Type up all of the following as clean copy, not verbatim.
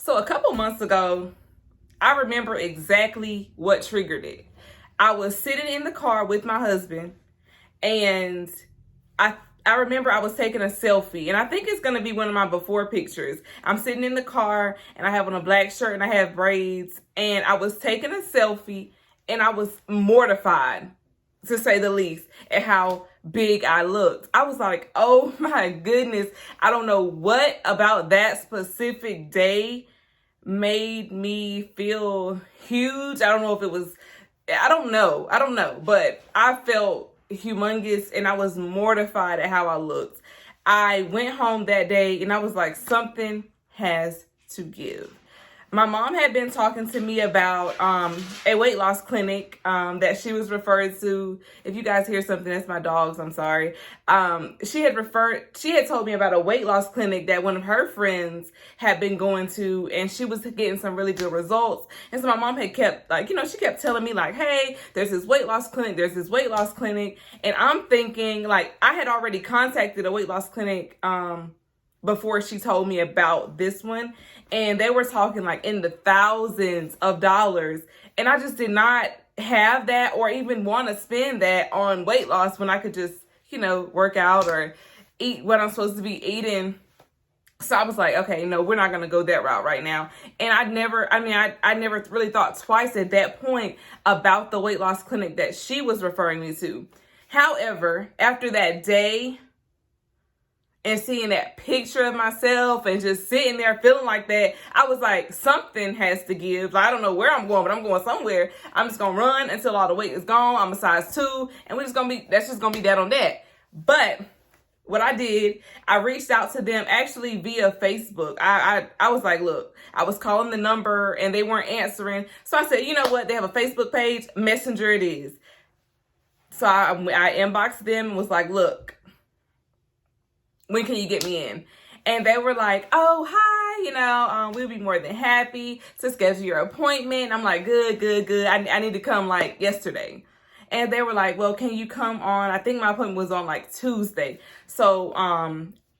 So a couple months ago, I remember exactly what triggered it. I was sitting in the car with my husband, and I remember I was taking a selfie, and I think it's going to be one of my before pictures. I'm sitting in the car, and I have on a black shirt, and I have braids, and I was taking a selfie, and I was mortified, to say the least, at how big I looked. I was like, oh my goodness, I don't know what about that specific day made me feel huge. I don't know if it was, I don't know, but I felt humongous, and I was mortified at how I looked. I went home that day and I was like, something has to give. My mom had been talking to me about a weight loss clinic that she was referred to. If you guys hear something, that's my dogs, I'm sorry. She had told me about a weight loss clinic that one of her friends had been going to, and she was getting some really good results. And so my mom had kept, she kept telling me, like, hey, there's this weight loss clinic, And I'm thinking, like, I had already contacted a weight loss clinic before she told me about this one, and they were talking like in the thousands of dollars, and I just did not have that or even want to spend that on weight loss when I could just, work out or eat what I'm supposed to be eating. So I was like, okay, no, we're not going to go that route right now. And I never really thought twice at that point about the weight loss clinic that she was referring me to. However, after that day, and seeing that picture of myself and just sitting there feeling like that, I was like, something has to give. Like, I don't know where I'm going, but I'm going somewhere. I'm just going to run until all the weight is gone. I'm a size 2, and that's just going to be that on that. But what I did, I reached out to them actually via Facebook. I was like, look, I was calling the number and they weren't answering. So I said, you know what? They have a Facebook page. Messenger it is. So I inboxed them and was like, look, when can you get me in? And they were like, oh, hi, we'll be more than happy to schedule your appointment. I'm like, good. I need to come like yesterday. And they were like, well, can you come on? I think my appointment was on like Tuesday. So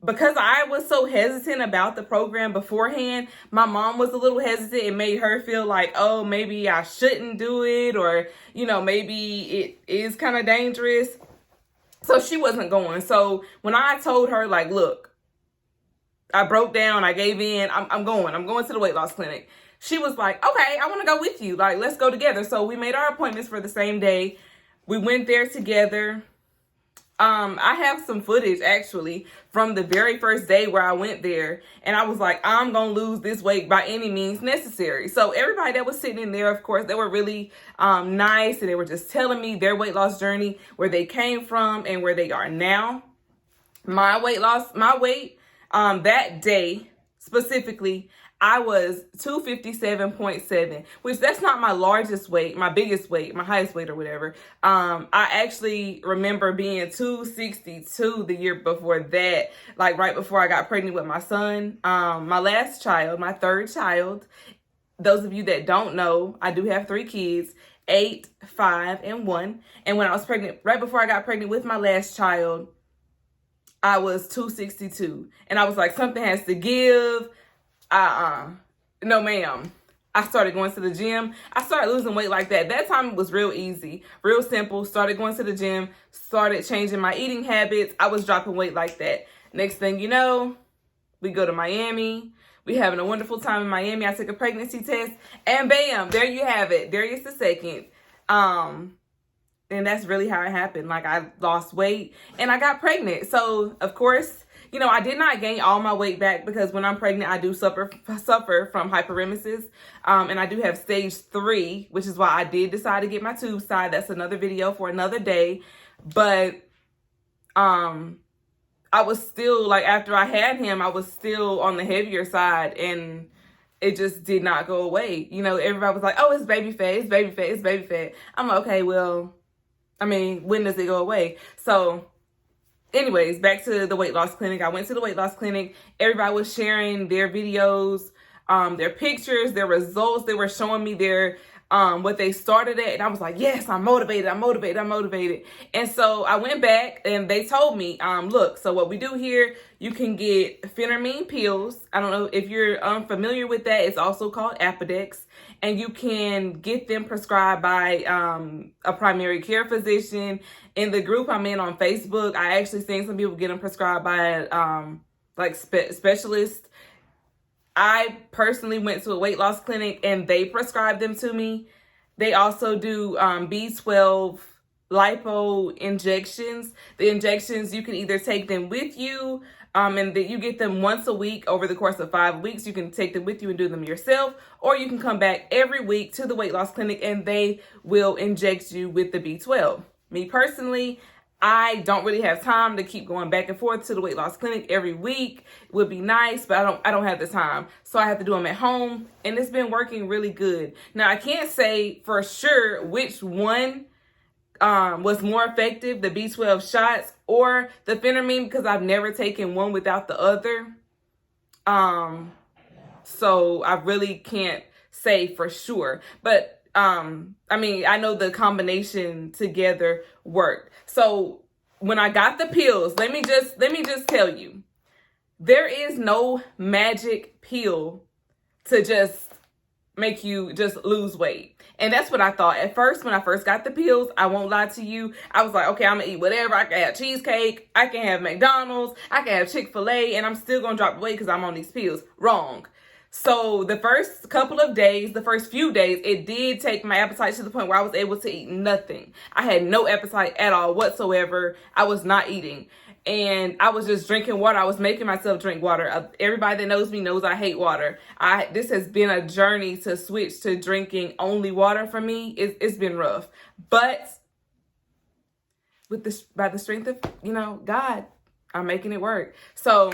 because I was so hesitant about the program beforehand, my mom was a little hesitant. It made her feel like, oh, maybe I shouldn't do it, or, maybe it is kind of dangerous. So she wasn't going. So when I told her, like, look, I broke down, I gave in, I'm going to the weight loss clinic. She was like, okay, I want to go with you. Like, let's go together. So we made our appointments for the same day. We went there together. I have some footage actually from the very first day where I went there, and I was like, I'm going to lose this weight by any means necessary. So everybody that was sitting in there, of course, they were really nice, and they were just telling me their weight loss journey, where they came from and where they are now. My weight that day specifically, I was 257.7, which that's not my largest weight, my biggest weight, my highest weight or whatever. I actually remember being 262 the year before that, like right before I got pregnant with my son. My last child, my third child. Those of you that don't know, I do have 3 kids, 8, 5, and 1. And when I was pregnant, right before I got pregnant with my last child, I was 262. And I was like, something has to give. No ma'am. I started going to the gym. I started losing weight like that. That time it was real easy, real simple. Started going to the gym, started changing my eating habits. I was dropping weight like that. Next thing you know, we go to Miami. We having a wonderful time in Miami. I took a pregnancy test, and bam, there you have it. There is the second. And that's really how it happened. Like, I lost weight and I got pregnant. So of course, I did not gain all my weight back, because when I'm pregnant, I do suffer from hyperemesis. And I do have stage 3, which is why I did decide to get my tube side. That's another video for another day. But I was still, like, after I had him, I was still on the heavier side, and it just did not go away. Everybody was like, oh, it's baby fat. I'm like, okay, well, when does it go away? So anyways, back to the weight loss clinic. I went to the weight loss clinic. Everybody was sharing their videos, their pictures, their results. They were showing me their what they started at. And I was like, yes, I'm motivated. And so I went back and they told me, look, so what we do here, you can get Phentermine pills. I don't know if you're unfamiliar with that. It's also called Apodex. And you can get them prescribed by a primary care physician. In the group I'm in on Facebook, I actually seen some people get them prescribed by specialists. I personally went to a weight loss clinic and they prescribed them to me. They also do B12 lipo injections. The injections, you can either take them with you and that you get them once a week over the course of 5 weeks. You can take them with you and do them yourself, or you can come back every week to the weight loss clinic and they will inject you with the B12. Me personally, I don't really have time to keep going back and forth to the weight loss clinic every week. It would be nice, but I don't have the time. So I have to do them at home, and it's been working really good. Now, I can't say for sure which one was more effective, the B12 shots or the Phentermine, because I've never taken one without the other. So I really can't say for sure, but I mean, I know the combination together worked. So when I got the pills, let me just tell you, there is no magic pill to just make you just lose weight. And that's what I thought. At first, when I first got the pills, I won't lie to you, I was like, okay, I'm gonna eat whatever. I can have cheesecake, I can have McDonald's, I can have Chick-fil-A, and I'm still gonna drop the weight because I'm on these pills. Wrong. So the first couple of days, the first few days, it did take my appetite to the point where I was able to eat nothing. I had no appetite at all whatsoever. I was not eating. And I was just drinking water. I was making myself drink water. Everybody that knows me knows I hate water. This has been a journey to switch to drinking only water for me. It's been rough. But by the strength of, God, I'm making it work. So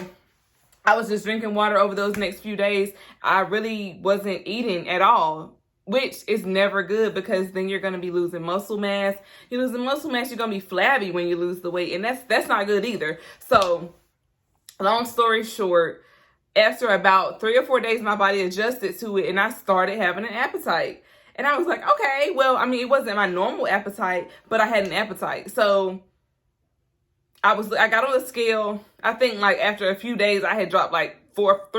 I was just drinking water over those next few days. I really wasn't eating at all, which is never good because then you're going to be losing muscle mass. You're losing muscle mass, you're going to be flabby when you lose the weight, and that's not good either. So long story short, after about 3 or 4 days, my body adjusted to it and I started having an appetite. And I was like, okay, well, I mean, it wasn't my normal appetite, but I had an appetite. So I got on the scale. I think like after a few days, I had dropped like 4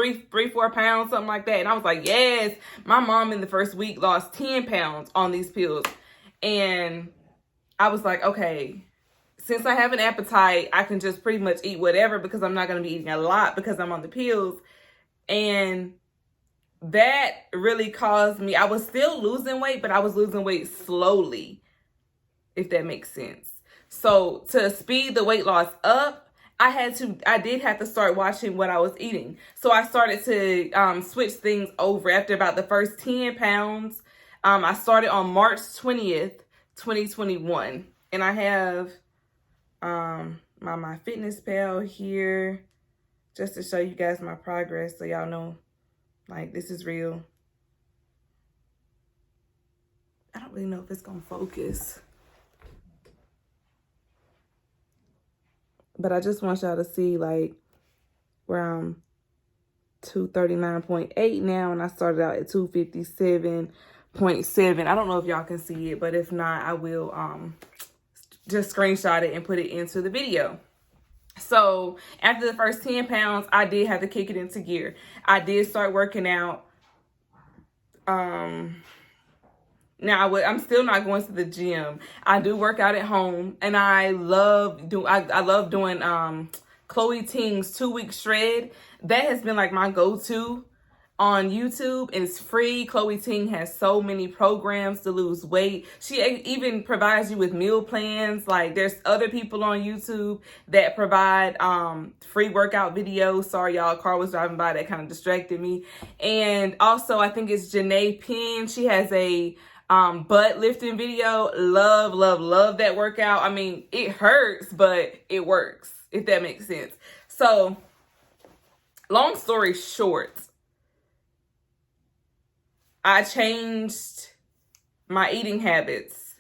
pounds, something like that. And I was like, yes, my mom in the first week lost 10 pounds on these pills. And I was like, okay, since I have an appetite, I can just pretty much eat whatever because I'm not going to be eating a lot because I'm on the pills. And that really caused me, I was still losing weight, but I was losing weight slowly, if that makes sense. So to speed the weight loss up, I did have to start watching what I was eating. So I started to switch things over after about the first 10 pounds. I started on March 20th, 2021. And I have my MyFitnessPal here just to show you guys my progress so y'all know, like, this is real. I don't really know if it's going to focus. But I just want y'all to see, like, where I'm 239.8 now, and I started out at 257.7. I don't know if y'all can see it, but if not, I will just screenshot it and put it into the video. So after the first 10 pounds, I did have to kick it into gear. I did start working out. Now I'm still not going to the gym. I do work out at home, and I love doing Chloe Ting's 2-week shred. That has been like my go-to on YouTube, and it's free. Chloe Ting has so many programs to lose weight. She even provides you with meal plans. Like, there's other people on YouTube that provide free workout videos. Sorry, y'all, a car was driving by that kind of distracted me. And also, I think it's Janaye Penn. She has a butt lifting video. Love that workout. I mean, it hurts, but it works, if that makes sense. So long story short, I changed my eating habits.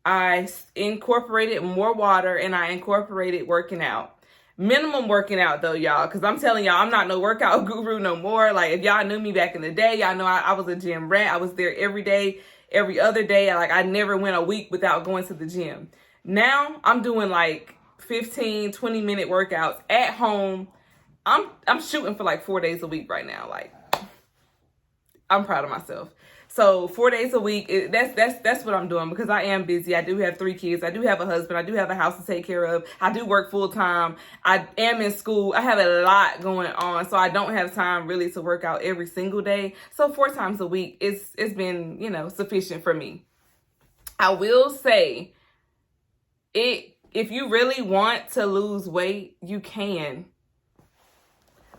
I incorporated more water, and I incorporated working out. Minimum working out though, y'all, because I'm telling y'all, I'm not no workout guru no more. Like, if y'all knew me back in the day, y'all know I was a gym rat. I was there every day. every other day. I never went a week without going to the gym. Now I'm doing like 15, 20-minute workouts at home. I'm shooting for like 4 days a week right now. Like, I'm proud of myself. So 4 days a week, that's what I'm doing, because I am busy. I do have 3 kids. I do have a husband. I do have a house to take care of. I do work full time. I am in school. I have a lot going on, so I don't have time really to work out every single day. So 4 times a week, it's been, sufficient for me. I will say, if you really want to lose weight, you can.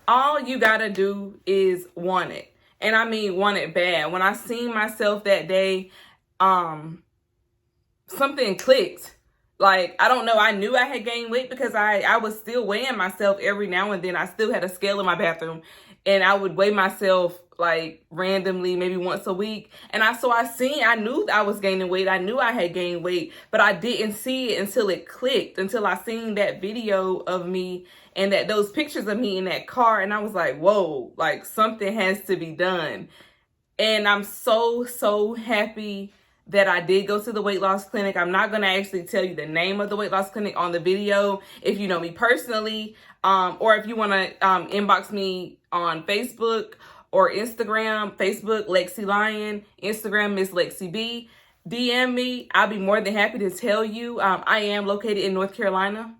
All you gotta do is want it. And I mean, want it bad. When I seen myself that day, something clicked. Like, I don't know. I knew I had gained weight because I was still weighing myself every now and then. I still had a scale in my bathroom, and I would weigh myself like randomly, maybe once a week. And I knew I was gaining weight. I knew I had gained weight, but I didn't see it until it clicked, until I seen that video of me and those pictures of me in that car. And I was like, whoa, like something has to be done. And I'm so happy that I did go to the weight loss clinic. I'm not going to actually tell you the name of the weight loss clinic on the video. If you know me personally, or if you want to inbox me on Facebook or Instagram. Facebook, Lexci Lion. Instagram, Miss Lexci B. DM me. I'll be more than happy to tell you. I am located in North Carolina.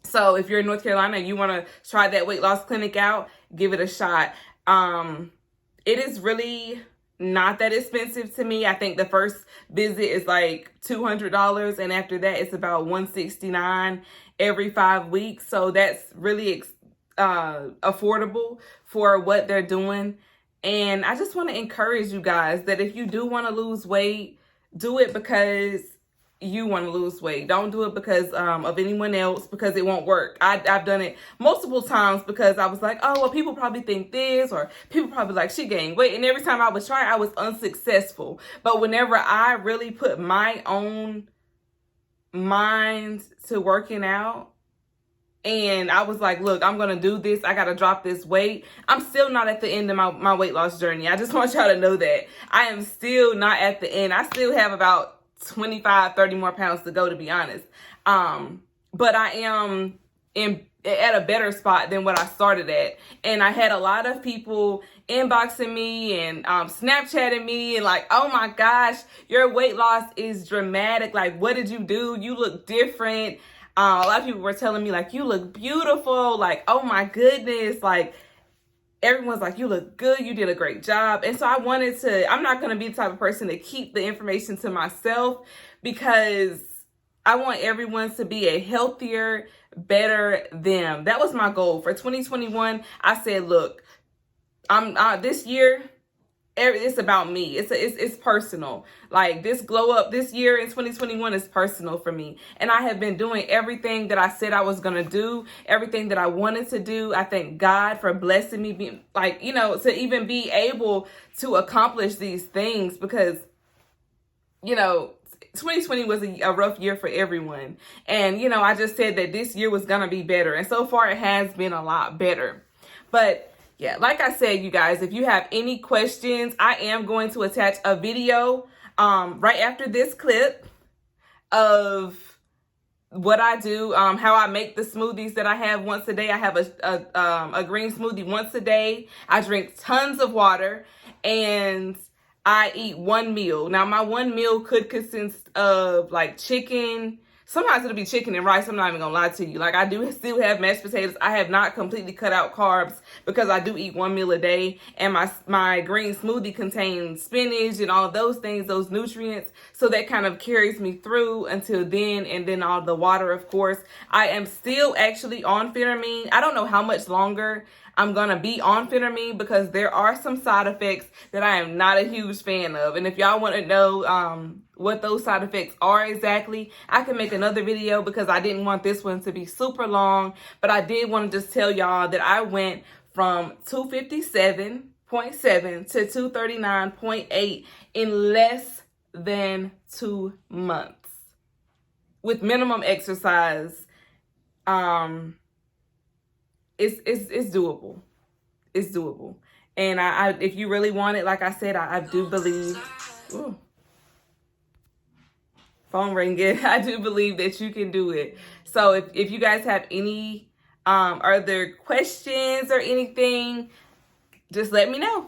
So if you're in North Carolina and you want to try that weight loss clinic out, give it a shot. It is really not that expensive to me. I think the first visit is like $200, and after that it's about $169 every 5 weeks. So that's really affordable for what they're doing. And I just want to encourage you guys that if you do want to lose weight, do it because you want to lose weight. Don't do it because of anyone else, because it won't work. I've done it multiple times because I was like, oh, well, people probably think this, or people probably like, she gained weight. And every time I would try, I was unsuccessful. But whenever I really put my own mind to working out, and I was like, look, I'm going to do this. I got to drop this weight. I'm still not at the end of my weight loss journey. I just want y'all to know that. I am still not at the end. I still have about 25, 30 more pounds to go, to be honest. But I am at a better spot than what I started at. And I had a lot of people inboxing me and Snapchatting me and like, oh my gosh, your weight loss is dramatic. Like, what did you do? You look different. A lot of people were telling me like, you look beautiful. Like, oh my goodness. Like, everyone's like, you look good. You did a great job. And so I'm not going to be the type of person to keep the information to myself, because I want everyone to be a healthier, better them. That was my goal for 2021. I said, look, this year, it's about me. It's personal. Like, this glow up this year in 2021 is personal for me. And I have been doing everything that I said I was going to do, everything that I wanted to do. I thank God for blessing me, to even be able to accomplish these things, because, 2020 was a rough year for everyone. And, I just said that this year was going to be better. And so far it has been a lot better. But yeah, like I said, you guys, if you have any questions, I am going to attach a video right after this clip of what I do, how I make the smoothies that I have once a day. I have a green smoothie once a day. I drink tons of water, and I eat one meal. Now, my one meal could consist of like chicken. Sometimes it'll be chicken and rice. I'm not even gonna lie to you. Like, I do still have mashed potatoes. I have not completely cut out carbs because I do eat one meal a day. And my green smoothie contains spinach and all of those things, those nutrients. So that kind of carries me through until then. And then all the water, of course. I am still actually on Phentermine. I don't know how much longer I'm going to be on Phentermine, because there are some side effects that I am not a huge fan of. And if y'all want to know what those side effects are exactly, I can make another video, because I didn't want this one to be super long. But I did want to just tell y'all that I went from 257.7 to 239.8 in less than 2 months with minimum exercise. It's doable. It's doable. And I if you really want it, like I said, I do believe. Ooh, phone ringing. I do believe that you can do it. So if you guys have any other questions or anything, just let me know.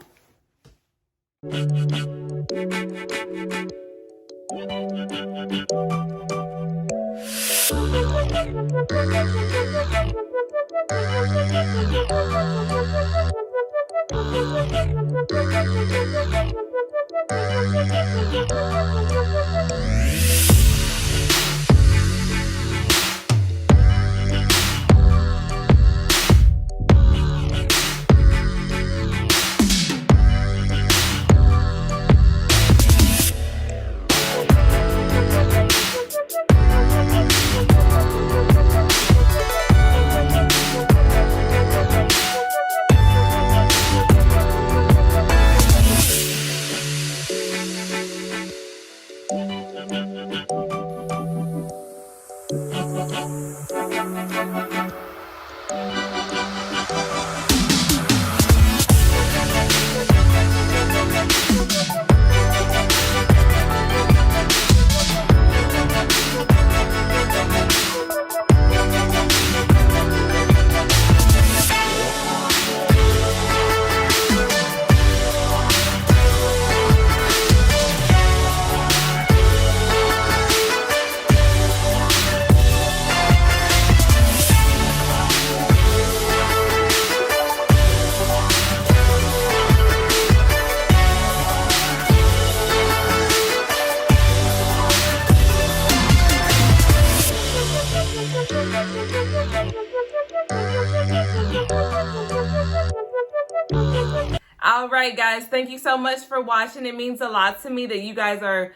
All right, guys, thank you so much for watching. It means a lot to me that you guys are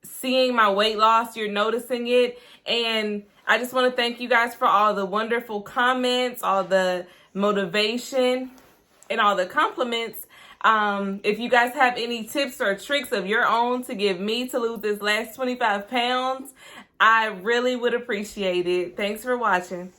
seeing my weight loss. You're noticing it. And I just want to thank you guys for all the wonderful comments, all the motivation, and all the compliments. If you guys have any tips or tricks of your own to give me to lose this last 25 pounds, I really would appreciate it. Thanks for watching.